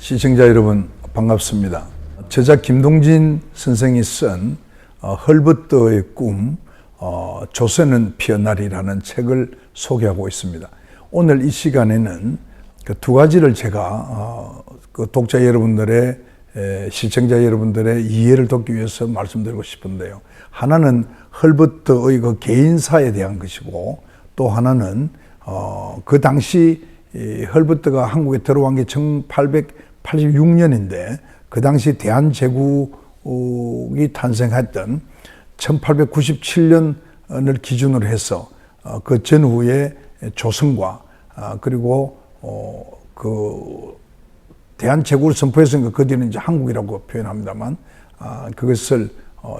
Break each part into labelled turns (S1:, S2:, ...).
S1: 시청자 여러분 반갑습니다. 저자 김동진 선생이 쓴 헐버트의 꿈, 조선은 피어나리라는 책을 소개하고 있습니다. 오늘 이 시간에는 그 두 가지를 제가 그 독자 여러분들의 시청자 여러분들의 이해를 돕기 위해서 말씀드리고 싶은데요. 하나는 헐버트의 그 개인사에 대한 것이고, 또 하나는 그 당시 헐버트가 한국에 들어온 게 1886년인데 그 당시 대한제국이 탄생했던 1897년을 기준으로 해서 그 전후에 조선과 그리고 그 대한제국을 선포했으니까 그 뒤는 이제 한국이라고 표현합니다만, 그것을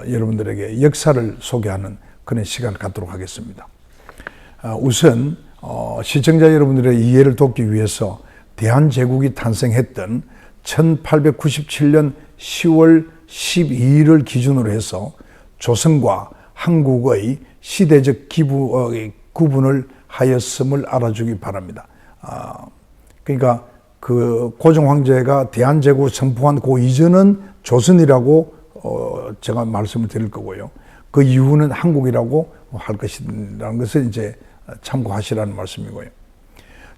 S1: 여러분들에게 역사를 소개하는 그런 시간을 갖도록 하겠습니다. 우선 시청자 여러분들의 이해를 돕기 위해서 대한제국이 탄생했던 1897년 10월 12일을 기준으로 해서 조선과 한국의 시대적 구분을 하였음을 알아주기 바랍니다. 그러니까 그 고종 황제가 대한제국을 선포한 그 이전은 조선이라고 제가 말씀을 드릴 거고요. 그 이후는 한국이라고 할 것이라는 것을 이제 참고하시라는 말씀이고요.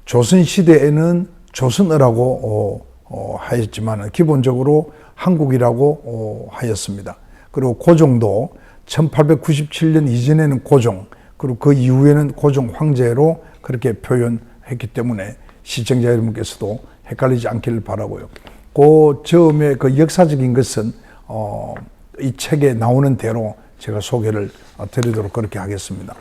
S1: 조선시대에는 조선어라고 하였지만 기본적으로 한국이라고 하였습니다. 그리고 고종도 1897년 이전에는 고종, 그리고 그 이후에는 고종 황제로 그렇게 표현했기 때문에 시청자 여러분께서도 헷갈리지 않기를 바라고요. 그 처음에 그 역사적인 것은 이 책에 나오는 대로 제가 소개를 드리도록 그렇게 하겠습니다.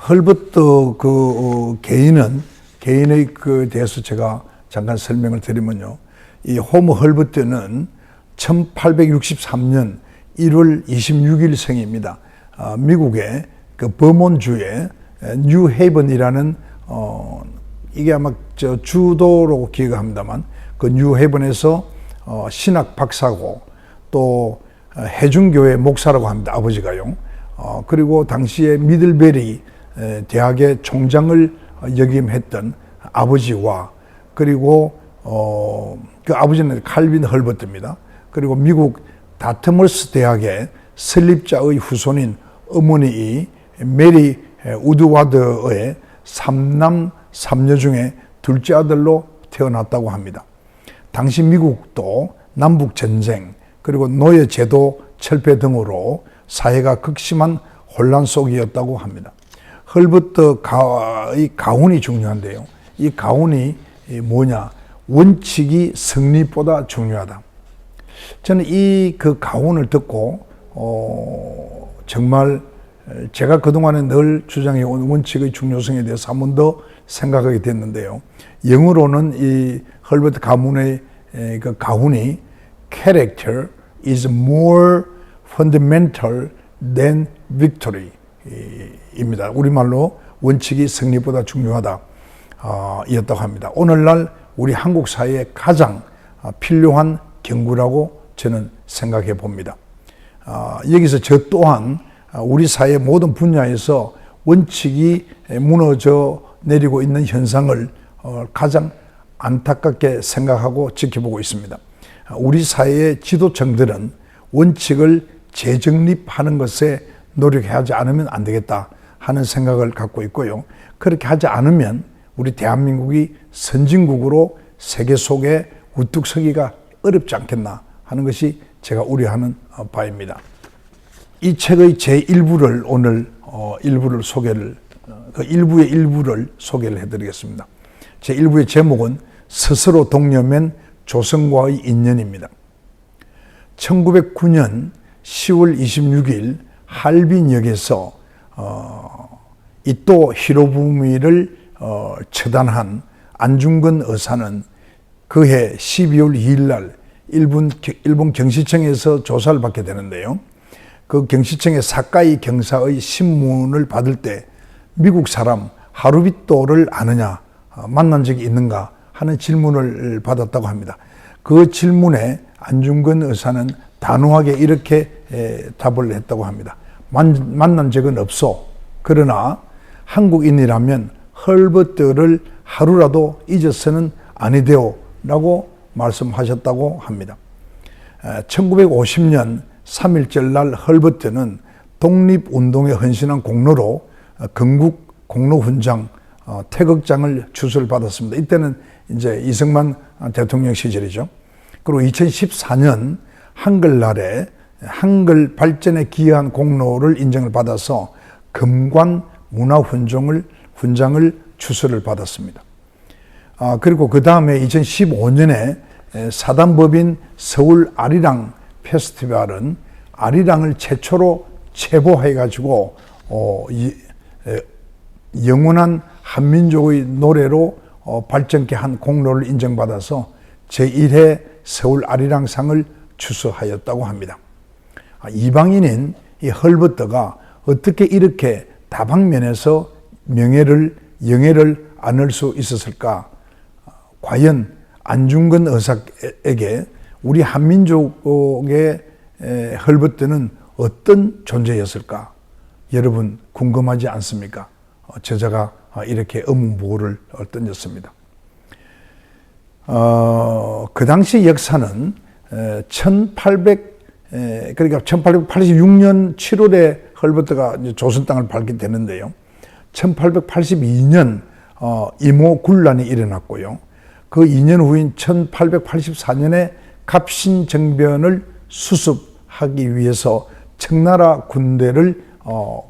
S1: 헐버트 그 개인의 그 대해서 제가 잠깐 설명을 드리면요. 이 호머 헐버트는 1863년 1월 26일 생입니다. 미국의 그 버몬주의 뉴헤이븐이라는 이게 아마 주도로 기억합니다만, 그 뉴헤이븐에서 신학 박사고 또 해중교회 목사라고 합니다. 아버지가요. 그리고 당시에 미들베리 대학의 총장을 역임했던 아버지와, 그리고 그 아버지는 칼빈 헐버트입니다. 그리고 미국 다트머스 대학의 설립자의 후손인 어머니 메리 우드와드의 3남 3녀 중에 둘째 아들로 태어났다고 합니다. 당시 미국도 남북전쟁 그리고 노예제도 철폐 등으로 사회가 극심한 혼란 속이었다고 합니다. 헐버트의 가훈이 중요한데요. 이 가훈이 뭐냐? 원칙이 성립보다 중요하다. 저는 이 그 가훈을 듣고 정말 제가 그동안에 늘 주장해온 원칙의 중요성에 대해서 한 번 더 생각하게 됐는데요. 영어로는 이 헐버트 가문의 그 가훈이 Character is more fundamental than victory 입니다. 우리말로 원칙이 승리보다 중요하다 이었다고 합니다. 오늘날 우리 한국 사회에 가장 필요한 경구라고 저는 생각해 봅니다. 여기서 저 또한 우리 사회 모든 분야에서 원칙이 무너져 내리고 있는 현상을 가장 안타깝게 생각하고 지켜보고 있습니다. 우리 사회의 지도층들은 원칙을 재정립하는 것에 노력하지 않으면 안 되겠다 하는 생각을 갖고 있고요. 그렇게 하지 않으면 우리 대한민국이 선진국으로 세계 속에 우뚝 서기가 어렵지 않겠나 하는 것이 제가 우려하는 바입니다. 이 책의 제1부를 오늘 일부의 일부를 소개를 해드리겠습니다. 제1부의 제목은 스스로 독려맨 조선과의 인연입니다. 1909년 10월 26일 할빈역에서 이토 히로부미를 처단한 안중근 의사는 그해 12월 2일 날 일본 경시청에서 조사를 받게 되는데요. 그 경시청의 사카이 경사의 신문을 받을 때 미국 사람 하루비토를 아느냐, 만난 적이 있는가 하는 질문을 받았다고 합니다. 그 질문에 안중근 의사는 단호하게 이렇게 답을 했다고 합니다. 만난 적은 없어. 그러나 한국인이라면 헐버트를 하루라도 잊어서는 아니되오 라고 말씀하셨다고 합니다. 1950년 3.1절 날 헐버트는 독립운동에 헌신한 공로로 건국 공로훈장 태극장을 주술을 받았습니다. 이때는 이제 이승만 대통령 시절이죠. 그리고 2014년 한글날에 한글 발전에 기여한 공로를 인정을 받아서 금관 문화훈장을 주술을 받았습니다. 그리고 그 다음에 2015년에 사단법인 서울 아리랑 페스티벌은 아리랑을 최초로 체보해가지고 영원한 한민족의 노래로 발전케 한 공로를 인정받아서 제1회 서울 아리랑상을 주수하였다고 합니다. 이방인인 이 헐버트가 어떻게 이렇게 다방면에서 영예를 안을 수 있었을까? 과연 안중근 의사에게 우리 한민족의 헐버트는 어떤 존재였을까? 여러분 궁금하지 않습니까? 저자가 이렇게 의문부호를 던졌습니다. 그 당시 역사는 1886년 7월에 헐버트가 조선 땅을 밟게 되는데요. 1882년 이모군란이 일어났고요. 그 2년 후인 1884년에 갑신정변을 수습하기 위해서 청나라 군대를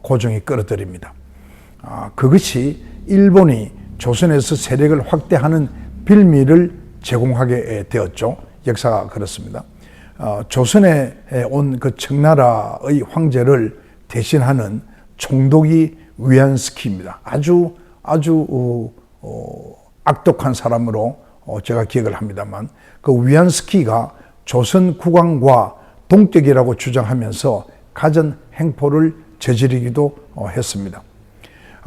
S1: 고종이 끌어들입니다. 그것이 일본이 조선에서 세력을 확대하는 빌미를 제공하게 되었죠. 역사가 그렇습니다. 조선에 온 그 청나라의 황제를 대신하는 총독이 위안스키입니다. 아주 악독한 사람으로 제가 기억을 합니다만, 그 위안스키가 조선 국왕과 동격이라고 주장하면서 가전 행포를 저지르기도 했습니다.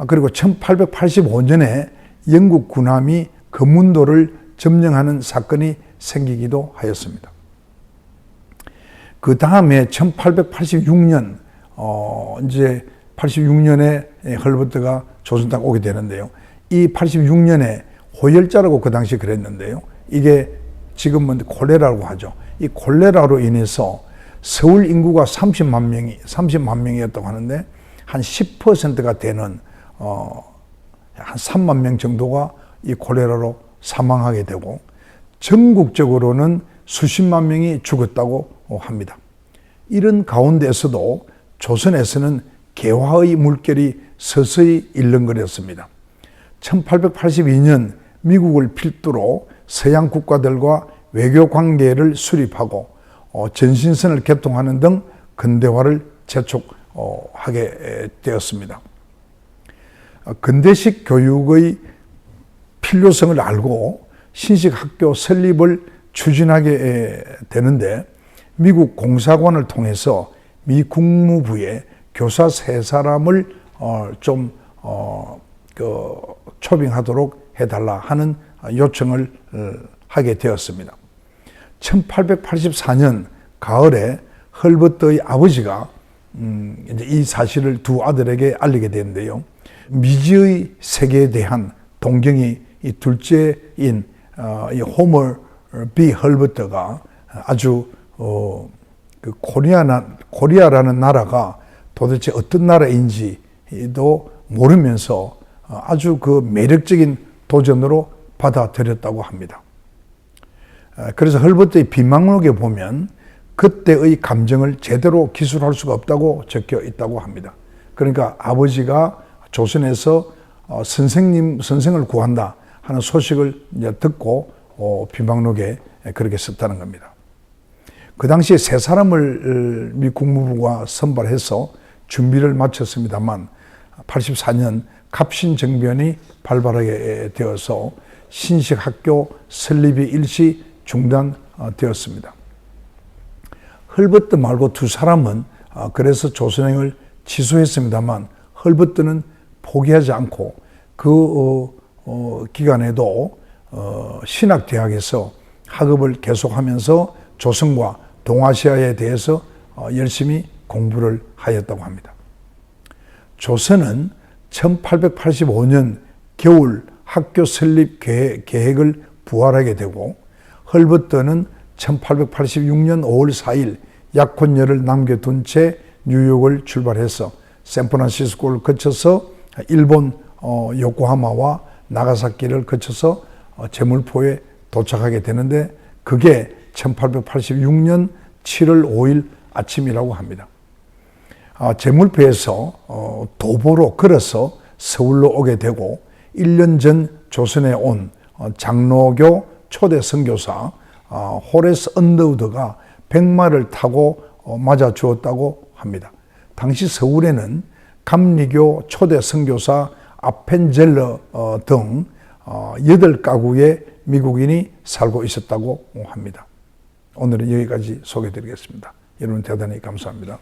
S1: 그리고 1885년에 영국 군함이 금문도를 점령하는 사건이 생기기도 하였습니다. 그 다음에 1886년 이제 86년에 헐버트가 조선 땅 오게 되는데요. 이 86년에 호열자라고 그 당시 그랬는데요. 이게 지금은 콜레라라고 하죠. 이 콜레라로 인해서 서울 인구가 30만 명이었다고 하는데 한 10%가 되는 한 3만 명 정도가 이 콜레라로 사망하게 되고 전국적으로는 수십만 명이 죽었다고 합니다. 이런 가운데서도 조선에서는 개화의 물결이 서서히 일렁거렸습니다. 1882년 미국을 필두로 서양 국가들과 외교 관계를 수립하고 전신선을 개통하는 등 근대화를 재촉하게 되었습니다. 근대식 교육의 필요성을 알고 신식 학교 설립을 추진하게 되는데 미국 공사관을 통해서 미 국무부에 교사 3사람을 초빙하도록 해달라 하는 요청을 하게 되었습니다. 1884년 가을에 헐버트의 아버지가 이제 이 사실을 두 아들에게 알리게 되는데요. 미지의 세계에 대한 동경이 이 둘째인 이 호머 B 헐버트가 아주 그 코리아라는 나라가 도대체 어떤 나라인지도 모르면서 아주 그 매력적인 도전으로 받아들였다고 합니다. 그래서 헐버트의 비망록에 보면 그때의 감정을 제대로 기술할 수가 없다고 적혀 있다고 합니다. 그러니까 아버지가 조선에서 선생을 구한다 하는 소식을 이제 듣고 비망록에 그렇게 썼다는 겁니다. 그 당시에 3사람을 미 국무부가 선발해서 준비를 마쳤습니다만 84년 갑신정변이 발발하게 되어서 신식학교 설립이 일시 중단되었습니다. 헐버트 말고 2사람은 그래서 조선행을 취소했습니다만 헐버트는 포기하지 않고 그 기간에도 신학대학에서 학업을 계속하면서 조선과 동아시아에 대해서 열심히 공부를 하였다고 합니다. 조선은 1885년 겨울 학교 설립 계획을 부활하게 되고 헐버트는 1886년 5월 4일 약혼녀를 남겨둔 채 뉴욕을 출발해서 샌프란시스코를 거쳐서 일본 요코하마와 나가사키를 거쳐서 제물포에 도착하게 되는데 그게 1886년 7월 5일 아침이라고 합니다. 제물포에서 도보로 걸어서 서울로 오게 되고 1년 전 조선에 온 장로교 초대 선교사 호레스 언더우드가 백마를 타고 맞아 주었다고 합니다. 당시 서울에는 감리교 초대 선교사 아펜젤러 등 8가구의 미국인이 살고 있었다고 합니다. 오늘은 여기까지 소개해 드리겠습니다. 여러분 대단히 감사합니다.